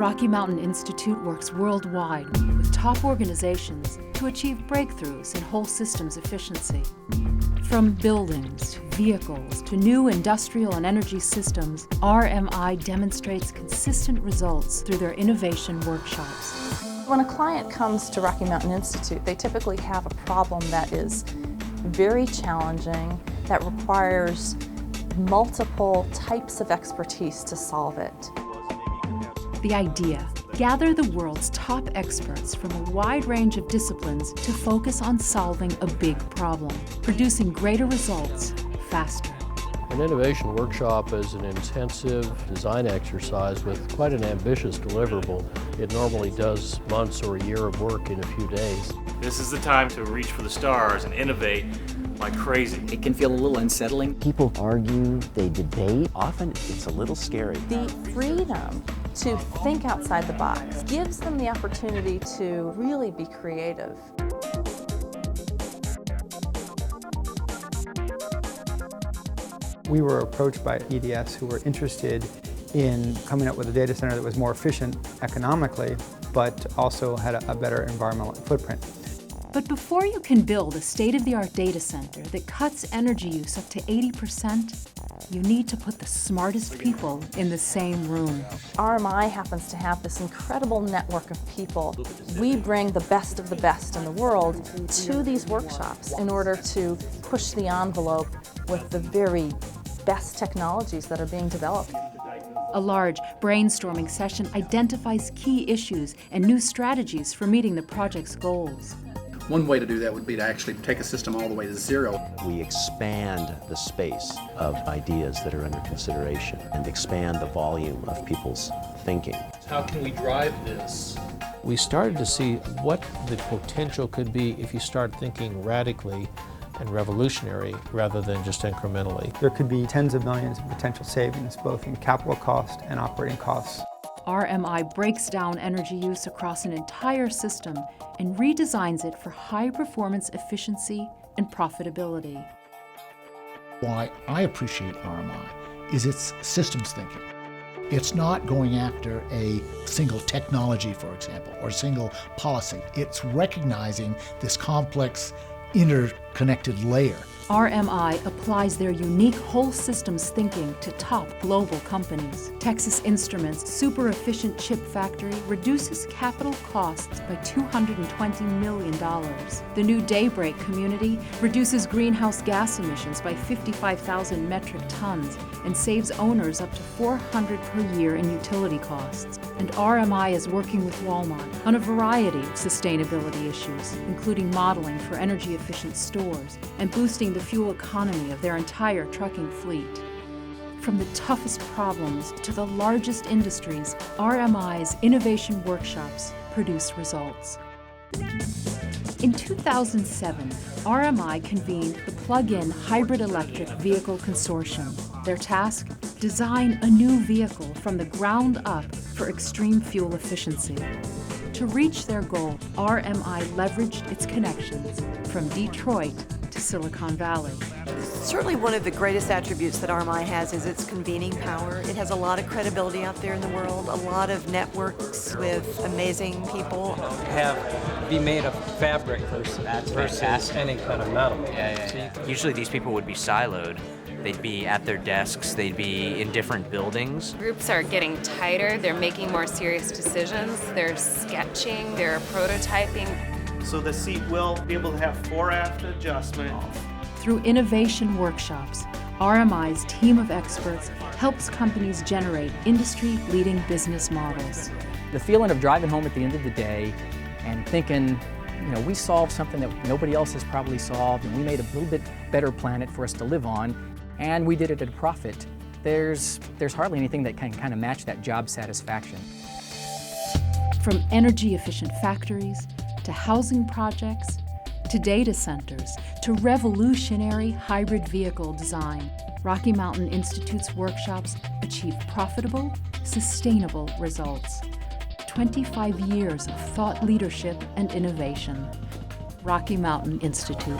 Rocky Mountain Institute works worldwide with top organizations to achieve breakthroughs in whole systems efficiency. From buildings to vehicles to new industrial and energy systems, RMI demonstrates consistent results through their innovation workshops. When a client comes to Rocky Mountain Institute, they typically have a problem that is very challenging, that requires multiple types of expertise to solve it. The idea: gather the world's top experts from a wide range of disciplines to focus on solving a big problem, producing greater results faster. An innovation workshop is an intensive design exercise with quite an ambitious deliverable. It normally does months or a year of work in a few days. This is the time to reach for the stars and innovate like crazy. It can feel a little unsettling. People argue, they debate. Often it's a little scary. The freedom to think outside the box gives them the opportunity to really be creative. We were approached by EDS who were interested in coming up with a data center that was more efficient economically, but also had a better environmental footprint. But before you can build a state-of-the-art data center that cuts energy use up to 80%, you need to put the smartest people in the same room. RMI happens to have this incredible network of people. We bring the best of the best in the world to these workshops in order to push the envelope with the very best technologies that are being developed. A large brainstorming session identifies key issues and new strategies for meeting the project's goals. One way to do that would be to actually take a system all the way to zero. We expand the space of ideas that are under consideration and expand the volume of people's thinking. How can we drive this? We started to see what the potential could be if you start thinking radically and revolutionary rather than just incrementally. There could be tens of millions of potential savings, both in capital cost and operating costs. RMI breaks down energy use across an entire system and redesigns it for high-performance efficiency and profitability. Why I appreciate RMI is its systems thinking. It's not going after a single technology, for example, or a single policy. It's recognizing this complex, interconnected layer. RMI applies their unique whole systems thinking to top global companies. Texas Instruments' super-efficient chip factory reduces capital costs by $220 million. The new Daybreak community reduces greenhouse gas emissions by 55,000 metric tons and saves owners up to $400 per year in utility costs. And RMI is working with Walmart on a variety of sustainability issues, including modeling for energy-efficient stores and boosting the fuel economy of their entire trucking fleet. From the toughest problems to the largest industries, RMI's innovation workshops produce results. In 2007, RMI convened the Plug-in Hybrid Electric Vehicle Consortium. Their task? Design a new vehicle from the ground up for extreme fuel efficiency. To reach their goal, RMI leveraged its connections from Detroit to Silicon Valley. Certainly one of the greatest attributes that RMI has is its convening power. It has a lot of credibility out there in the world, a lot of networks with amazing people. Be made of fabric versus any kind of metal. Usually these people would be siloed. They'd be at their desks, they'd be in different buildings. Groups are getting tighter, they're making more serious decisions, they're sketching, they're prototyping. So the seat will be able to have fore-aft adjustment. Through innovation workshops, RMI's team of experts helps companies generate industry-leading business models. The feeling of driving home at the end of the day and thinking, we solved something that nobody else has probably solved, and we made a little bit better planet for us to live on, and we did it at a profit. There's hardly anything that can kind of match that job satisfaction. From energy-efficient factories, to housing projects, to data centers, to revolutionary hybrid vehicle design, Rocky Mountain Institute's workshops achieve profitable, sustainable results. 25 years of thought leadership and innovation. Rocky Mountain Institute.